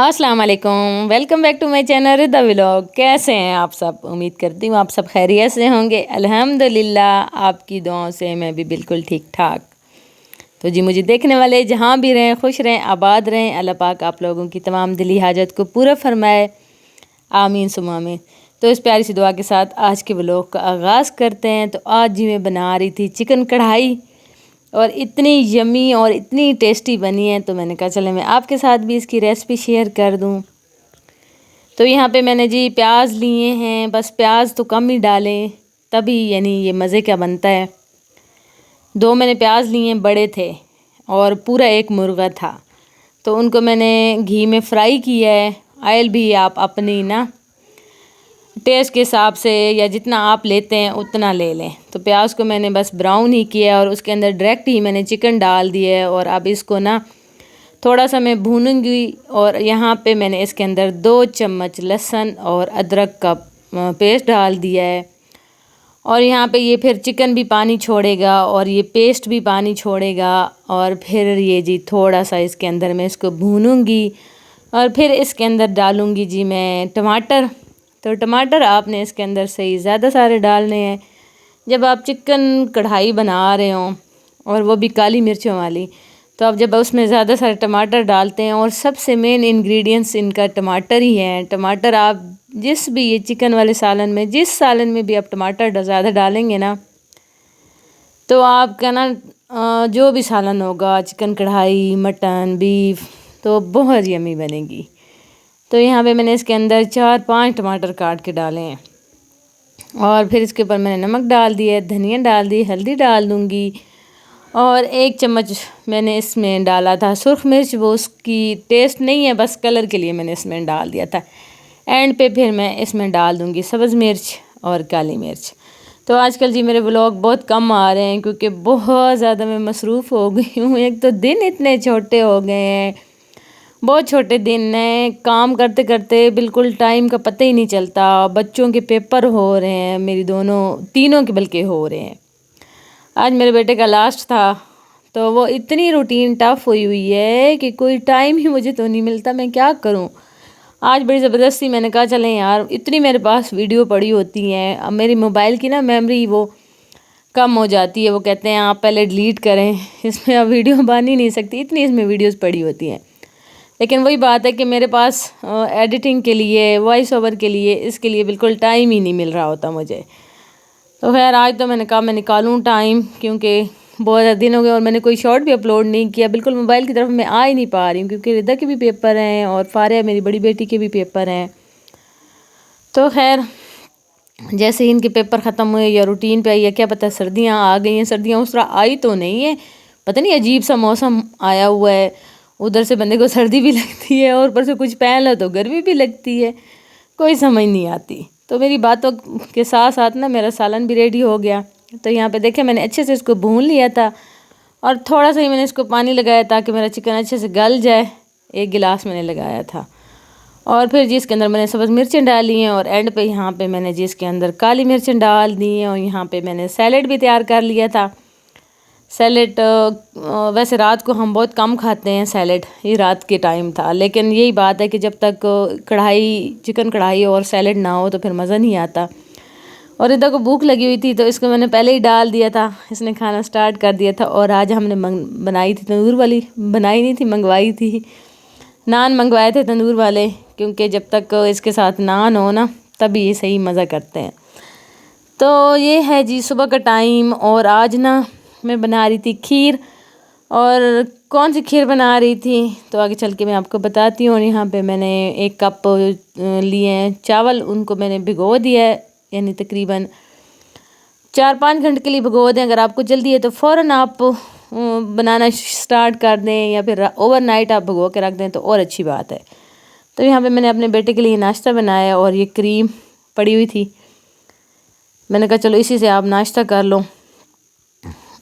अस्सलाम वालेकुम, welcome back to my channel Rida vlog. कैसे हैं आप सब? उम्मीद करती हूँ आप सब खैरियत से होंगे। अल्हम्दुलिल्लाह आपकी दुआओं से मैं भी बिल्कुल ठीक ठाक। तो जी मुझे देखने वाले जहाँ भी रहें खुश रहें, आबाद रहें। अल्लाह पाक आप लोगों की तमाम दिली हाजत को पूरा फरमाए, आमीन सुमा आमीन। तो इस प्यारी सी दुआ के साथ आज के व्लॉग का आगाज़ करते हैं। तो आज जी मैं बना रही थी चिकन कढ़ाई, और इतनी यमी और इतनी टेस्टी बनी है, तो मैंने कहा चले मैं आपके साथ भी इसकी रेसिपी शेयर कर दूं। तो यहाँ पे मैंने जी प्याज लिए हैं, बस प्याज तो कम ही डालें तभी यानी ये मज़े का बनता है। 2 मैंने प्याज लिए हैं, बड़े थे, और पूरा एक मुर्गा था, तो उनको मैंने घी में फ्राई किया है। ऑयल भी आप अपनी ना टेस्ट के हिसाब से या जितना आप लेते हैं उतना ले लें। तो प्याज को मैंने बस ब्राउन ही किया और उसके अंदर डायरेक्ट ही मैंने चिकन डाल दिया है। और अब इसको ना थोड़ा सा मैं भूनूंगी। और यहाँ पे मैंने इसके अंदर 2 चम्मच लहसुन और अदरक का पेस्ट डाल दिया है। और यहाँ पे ये फिर चिकन भी पानी छोड़ेगा और ये पेस्ट भी पानी छोड़ेगा। और फिर ये जी थोड़ा सा इसके अंदर मैं इसको भूनूंगी और फिर इसके अंदर डालूंगी जी मैं टमाटर। तो टमाटर आपने इसके अंदर सही ज़्यादा सारे डालने हैं। जब आप चिकन कढ़ाई बना रहे हों और वो भी काली मिर्चों वाली, तो आप जब उसमें ज़्यादा सारे टमाटर डालते हैं, और सबसे मेन इंग्रेडिएंट्स इनका टमाटर ही है। टमाटर आप जिस भी ये चिकन वाले सालन में, जिस सालन में भी आप टमाटर ज़्यादा डालेंगे ना, तो आपका ना जो भी सालन होगा, चिकन कढ़ाई, मटन, बीफ, तो बहुत यमी बनेगी। तो यहाँ पे मैंने इसके अंदर 4-5 टमाटर काट के डाले हैं। और फिर इसके ऊपर मैंने नमक डाल दिया, धनिया डाल दी, हल्दी डाल दूँगी। और 1 चम्मच मैंने इसमें डाला था सुर्ख मिर्च, वो उसकी टेस्ट नहीं है, बस कलर के लिए मैंने इसमें डाल दिया था। एंड पे फिर मैं इसमें डाल दूँगी सब्ज़ मिर्च और काली मिर्च। तो आजकल जी मेरे व्लॉग बहुत कम आ रहे हैं क्योंकि बहुत ज़्यादा मैं मसरूफ़ हो गई हूँ। एक तो दिन इतने छोटे हो गए हैं, बहुत छोटे दिन हैं, काम करते करते बिल्कुल टाइम का पता ही नहीं चलता। बच्चों के पेपर हो रहे हैं, मेरी तीनों के बल्कि हो रहे हैं। आज मेरे बेटे का लास्ट था, तो वो इतनी रूटीन टफ हुई है कि कोई टाइम ही मुझे तो नहीं मिलता, मैं क्या करूं। आज बड़ी ज़बरदस्ती मैंने कहा चलें यार, इतनी मेरे पास वीडियो पड़ी होती हैं। अब मेरी मोबाइल की ना मेमोरी वो कम हो जाती है, वो कहते हैं आप पहले डिलीट करें, इसमें अब वीडियो बन ही नहीं सकती, इतनी इसमें वीडियोज़ पड़ी होती हैं। लेकिन वही बात है कि मेरे पास एडिटिंग के लिए, वॉइस ओवर के लिए, इसके लिए बिल्कुल टाइम ही नहीं मिल रहा होता मुझे। तो खैर आज तो मैंने कहा मैं निकालूं टाइम, क्योंकि बहुत ज़्यादा दिन हो गए और मैंने कोई शॉर्ट भी अपलोड नहीं किया। बिल्कुल मोबाइल की तरफ मैं आ ही नहीं पा रही हूँ क्योंकि रिदा के भी पेपर हैं और फारिया मेरी बड़ी बेटी के भी पेपर हैं। तो खैर जैसे ही इनके पेपर ख़त्म हुए या रूटीन पे आई, या क्या पता सर्दियाँ आ गई हैं। सर्दियाँ उस तरह आई तो नहीं है, पता नहीं अजीब सा मौसम आया हुआ है। उधर से बंदे को सर्दी भी लगती है और ऊपर से कुछ पहन लो तो गर्मी भी लगती है, कोई समझ नहीं आती। तो मेरी बातों के साथ साथ ना मेरा सालन भी रेडी हो गया। तो यहाँ पे देखें मैंने अच्छे से इसको भून लिया था और थोड़ा सा ही मैंने इसको पानी लगाया ताकि मेरा चिकन अच्छे से गल जाए। 1 गिलास मैंने लगाया था। और फिर जी इसके अंदर मैंने सब्ज़ मिर्चें डाली हैं और एंड पे यहाँ पे मैंने जी इसके अंदर काली मिर्चें डाल दी हैं। और यहाँ पे मैंने सैलेड भी तैयार कर लिया था। सैलेड वैसे रात को हम बहुत कम खाते हैं सैलेड, ये रात के टाइम था, लेकिन यही बात है कि जब तक चिकन कढ़ाई और सैलेड ना हो तो फिर मज़ा नहीं आता। और इधर को भूख लगी हुई थी तो इसको मैंने पहले ही डाल दिया था, इसने खाना स्टार्ट कर दिया था। और आज हमने बनाई थी तंदूर वाली, बनाई नहीं थी, मंगवाई थी। नान मंगवाए थे तंदूर वाले, क्योंकि जब तक इसके साथ नान हो ना तभी ये सही मज़ा करते हैं। तो ये है जी सुबह का टाइम, और आज ना मैं बना रही थी खीर। और कौन सी खीर बना रही थी तो आगे चल के मैं आपको बताती हूँ। और यहाँ पे मैंने 1 कप लिए हैं चावल, उनको मैंने भिगो दिया है, यानी तकरीबन 4-5 घंटे के लिए भिगो दें। अगर आपको जल्दी है तो फ़ौरन आप बनाना स्टार्ट कर दें, या फिर ओवरनाइट आप भिगो के रख दें तो और अच्छी बात है। तो यहाँ पे मैंने अपने बेटे के लिए नाश्ता बनाया और ये क्रीम पड़ी हुई थी, मैंने कहा चलो इसी से आप नाश्ता कर लो।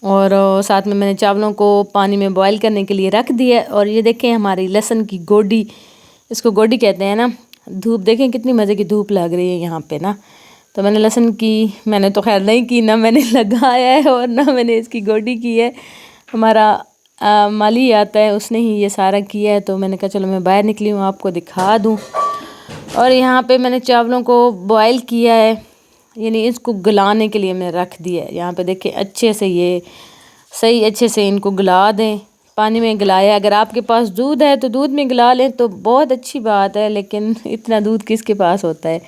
और साथ में मैंने चावलों को पानी में बॉईल करने के लिए रख दिया। और ये देखें हमारी लहसुन की गोडी, इसको गोडी कहते हैं ना। धूप देखें कितनी मज़े की धूप लग रही है यहाँ पे ना। तो मैंने लहसुन की, मैंने तो खैर नहीं की, ना मैंने लगाया है और ना मैंने इसकी गोडी की है। हमारा مالی آتا ہے، اس نے ہی یہ سارا کیا ہے، تو میں نے کہا چلو میں باہر نکلی ہوں آپ کو دکھا دوں۔ اور یہاں پہ میں نے چاولوں کو بوائل کیا ہے، یعنی اس کو گلانے کے لیے میں نے رکھ دیا ہے۔ یہاں پہ دیکھیں اچھے سے یہ صحیح اچھے سے ان کو گلا دیں، پانی میں گلایا۔ اگر آپ کے پاس دودھ ہے تو دودھ میں گلا لیں تو بہت اچھی بات ہے، لیکن اتنا دودھ کس کے پاس ہوتا ہے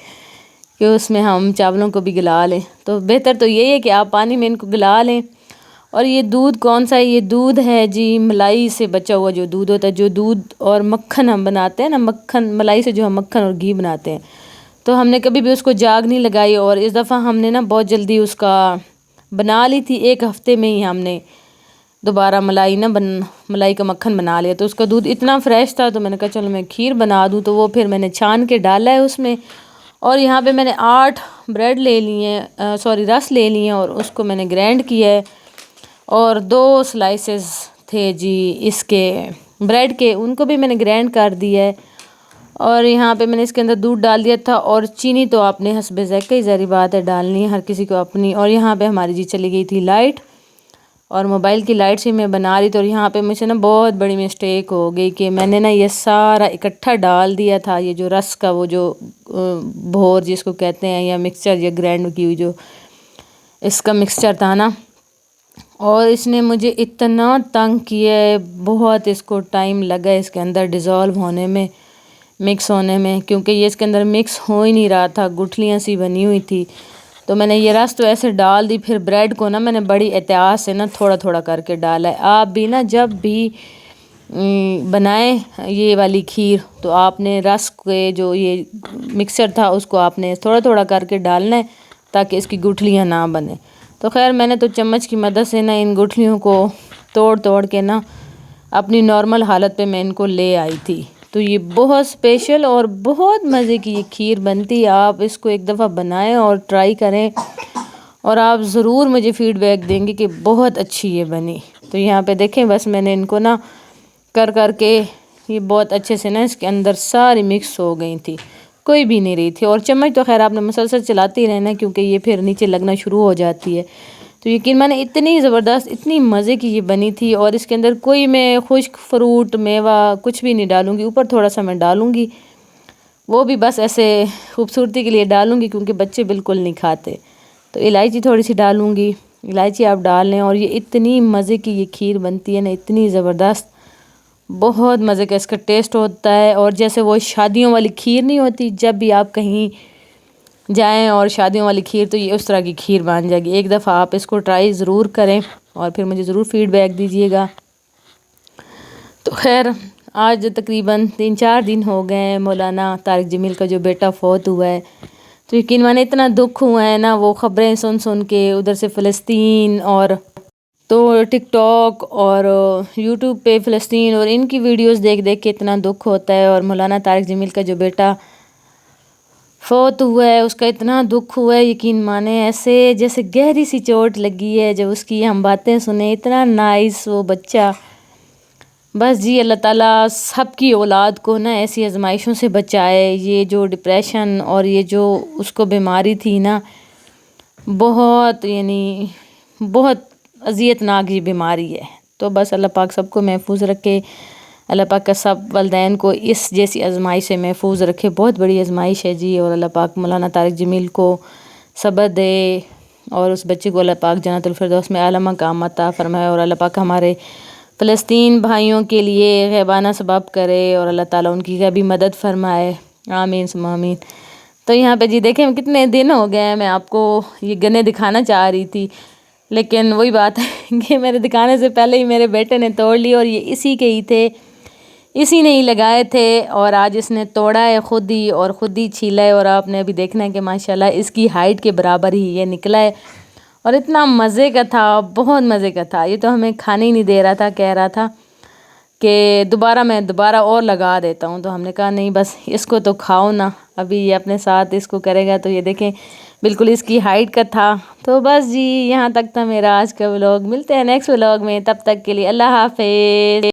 کہ اس میں ہم چاولوں کو بھی گلا لیں، تو بہتر تو یہی ہے کہ آپ پانی میں ان کو گلا لیں۔ اور یہ دودھ کون سا ہے؟ یہ دودھ ہے جی ملائی سے بچا ہوا جو دودھ ہوتا ہے، جو دودھ اور مکھن ہم بناتے ہیں نا، مکھن ملائی سے جو ہم مکھن اور گھی بناتے ہیں، تو ہم نے کبھی بھی اس کو جاگ نہیں لگائی، اور اس دفعہ ہم نے نا بہت جلدی اس کا بنا لی تھی، 1 ہفتے میں ہی ہم نے دوبارہ ملائی کا مکھن بنا لیا۔ تو اس کا دودھ اتنا فریش تھا، تو میں نے کہا چلو میں کھیر بنا دوں، تو وہ پھر میں نے چھان کے ڈالا ہے اس میں۔ اور یہاں پہ میں نے 8 بریڈ لے لیے ہیں، رس لے لیے ہیں، اور اس کو میں نے گرینڈ کیا ہے، اور 2 سلائسز تھے جی اس کے بریڈ کے، ان کو بھی میں نے گرینڈ کر دیا ہے۔ اور یہاں پہ میں نے اس کے اندر دودھ ڈال دیا تھا، اور چینی تو آپ نے حسب ذائقہ ہی ظاہری بات ہے ڈالنی ہے، ہر کسی کو اپنی۔ اور یہاں پہ ہماری جی چلی گئی تھی لائٹ، اور موبائل کی لائٹ سے میں بنا رہی تھی، اور یہاں پہ مجھے نا بہت بڑی مسٹیک ہو گئی کہ میں نے نا یہ سارا اکٹھا ڈال دیا تھا، یہ جو رس کا وہ جو بھور جس کو کہتے ہیں، یا مکسچر یا گرینڈ کی ہوئی جو اس کا مکسچر تھا نا، اور اس نے مجھے اتنا تنگ کیا ہے، بہت اس کو ٹائم لگا اس کے اندر ڈیزولو ہونے میں، مکس ہونے میں، کیونکہ یہ اس کے اندر مکس ہو ہی نہیں رہا تھا، گٹھلیاں سی بنی ہوئی تھی۔ تو میں نے یہ رس تو ایسے ڈال دی، پھر بریڈ کو نا میں نے بڑی احتیاط سے نا تھوڑا تھوڑا کر کے ڈالا ہے۔ آپ بھی نا جب بھی بنائیں یہ والی کھیر، تو آپ نے رس کے جو یہ مکسچر تھا اس کو آپ نے تھوڑا تھوڑا کر کے ڈالنا ہے، تاکہ اس کی گٹھلیاں نہ بنیں۔ تو خیر میں نے تو چمچ کی مدد سے نا ان گٹھلیوں کو توڑ توڑ کے نا اپنی نارمل حالت پہ میں ان کو لے آئی تھی۔ تو یہ بہت اسپیشل اور بہت مزے کی یہ کھیر بنتی ہے، آپ اس کو ایک دفعہ بنائیں اور ٹرائی کریں، اور آپ ضرور مجھے فیڈ بیک دیں گے کہ بہت اچھی یہ بنی۔ تو یہاں پہ دیکھیں بس میں نے ان کو نا کر کر کے یہ بہت اچھے سے نا اس کے اندر ساری مکس ہو گئی تھی، کوئی بھی نہیں رہی تھی۔ اور چمچ تو خیر آپ نے مسلسل چلاتے ہی رہنا، کیونکہ یہ پھر نیچے لگنا شروع ہو جاتی ہے۔ تو یقین مانے اتنی زبردست اتنی مزے کی یہ بنی تھی، اور اس کے اندر کوئی میں خشک فروٹ میوہ کچھ بھی نہیں ڈالوں گی، اوپر تھوڑا سا میں ڈالوں گی، وہ بھی بس ایسے خوبصورتی کے لیے ڈالوں گی، کیونکہ بچے بالکل نہیں کھاتے۔ تو الائچی تھوڑی سی ڈالوں گی، الائچی آپ ڈال لیں، اور یہ اتنی مزے کی یہ کھیر بنتی ہے نا، اتنی زبردست، بہت مزے کا اس کا ٹیسٹ ہوتا ہے۔ اور جیسے وہ شادیوں والی کھیر نہیں ہوتی، جب بھی آپ کہیں جائیں اور شادیوں والی کھیر، تو یہ اس طرح کی کھیر بن جائے گی۔ ایک دفعہ آپ اس کو ٹرائی ضرور کریں، اور پھر مجھے ضرور فیڈ بیک دیجیے گا۔ تو خیر آج تقریباً 3-4 دن ہو گئے ہیں مولانا طارق جمیل کا جو بیٹا فوت ہوا ہے۔ تو یقین مانے اتنا دکھ ہوا ہے نا، وہ خبریں سن سن کے ادھر سے فلسطین، اور تو ٹک ٹاک اور یوٹیوب پہ فلسطین اور ان کی ویڈیوز دیکھ دیکھ کے اتنا دکھ ہوتا ہے۔ اور مولانا طارق جمیل کا جو بیٹا فوت ہوا ہے اس کا اتنا دکھ ہوا ہے، یقین مانے ایسے جیسے گہری سی چوٹ لگی ہے جب اس کی ہم باتیں سنیں۔ اتنا نائس وہ بچہ، بس جی اللہ تعالیٰ سب کی اولاد کو نا ایسی آزمائشوں سے بچائے۔ یہ جو ڈپریشن اور یہ جو اس کو بیماری تھی نا، بہت یعنی بہت اذیت ناک یہ بیماری ہے۔ تو بس اللہ پاک سب کو محفوظ رکھے، اللہ پاک کا سب والدین کو اس جیسی آزمائش سے محفوظ رکھے، بہت بڑی آزمائش ہے جی۔ اور اللہ پاک مولانا طارق جمیل کو صبر دے، اور اس بچے کو اللہ پاک جنت الفردوس میں اعلیٰ مقام عطا فرمائے، اور اللہ پاک ہمارے فلسطین بھائیوں کے لیے غیبانہ سبب کرے، اور اللہ تعالیٰ ان کی بھی مدد فرمائے، آمین ثم آمین۔ تو یہاں پہ جی دیکھیں کتنے دن ہو گئے ہیں، میں آپ کو یہ گنے دکھانا چاہ رہی تھی، لیکن وہی بات ہے کہ میرے دکھانے سے پہلے ہی میرے بیٹے نے توڑ لی، اور یہ اسی کے ہی تھے، اسی نے ہی لگائے تھے، اور آج اس نے توڑا ہے خود ہی اور خود ہی چھیلا ہے، اور آپ نے ابھی دیکھنا ہے کہ ماشاءاللہ اس کی ہائٹ کے برابر ہی یہ نکلا ہے، اور اتنا مزے کا تھا، بہت مزے کا تھا۔ یہ تو ہمیں کھانے ہی نہیں دے رہا تھا، کہہ رہا تھا کہ میں دوبارہ اور لگا دیتا ہوں، تو ہم نے کہا نہیں بس اس کو تو کھاؤ نا، ابھی یہ اپنے ساتھ اس کو کرے گا۔ تو یہ دیکھیں بالکل اس کی ہائٹ کا تھا۔ تو بس جی یہاں تک تھا میرا آج کا ولاگ، ملتے ہیں نیکسٹ ولاگ میں، تب تک کے لیے اللہ حافظ۔